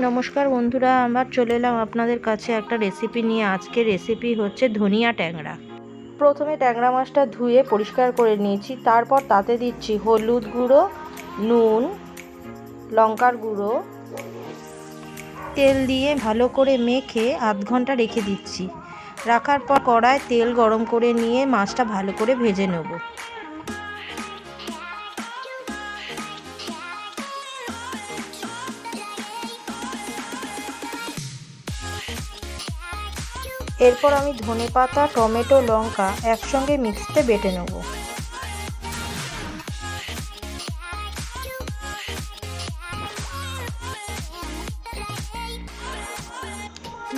নমস্কার বন্ধুরা, আমার চলে এলাম আপনাদের কাছে একটা রেসিপি নিয়ে। আজকের রেসিপি হচ্ছে ধনিয়া ট্যাংরা। প্রথমে ট্যাংরা মাছটা ধুয়ে পরিষ্কার করে নিয়েছি, তারপর তাতে দিচ্ছি হলুদ গুঁড়ো, নুন, লঙ্কার গুঁড়ো, তেল দিয়ে ভালো করে মেখে আধ ঘন্টা রেখে দিচ্ছি। রাখার পর কড়ায় তেল গরম করে নিয়ে মাছটা ভালো করে ভেজে নেব। এরপর আমি ধনেপাতা, টমেটো, লঙ্কা একসঙ্গে মিক্সিতে বেটে নেব।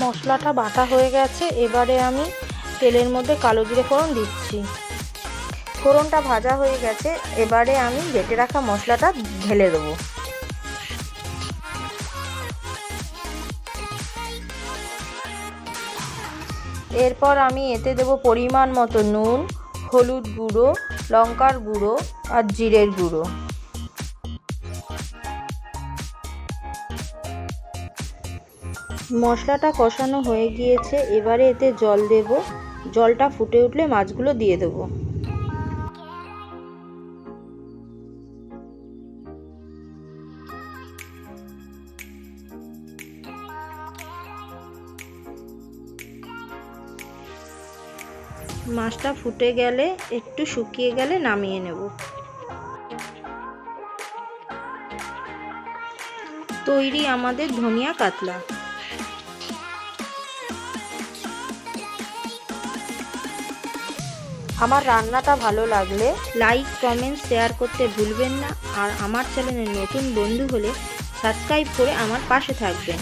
মশলাটা বাটা হয়ে গেছে, এবারে আমি তেলের মধ্যে কালো জিরে ফোড়ন দিচ্ছি। ফোড়নটা ভাজা হয়ে গেছে, এবারে আমি বেটে রাখা মশলাটা ঢেলে দেবো। এরপর আমি এতে দেবো পরিমাণ মতো নুন, হলুদ গুঁড়ো, লঙ্কার গুঁড়ো আর জিরের গুঁড়ো। মশলাটা কষানো হয়ে গিয়েছে, এবারে এতে জল দেব। জলটা ফুটে উঠলে মাছগুলো দিয়ে দেবো। মাছটা ফুটে গেলে, একটু শুকিয়ে গেলে নামিয়ে নেব। তৈরি আমাদের ধনিয়া কাতলা। আমার রান্নাটা ভালো লাগলে লাইক, কমেন্ট, শেয়ার করতে ভুলবেন না। আর আমার চ্যানেলে নতুন বন্ধু হলে সাবস্ক্রাইব করে আমার পাশে থাকবেন।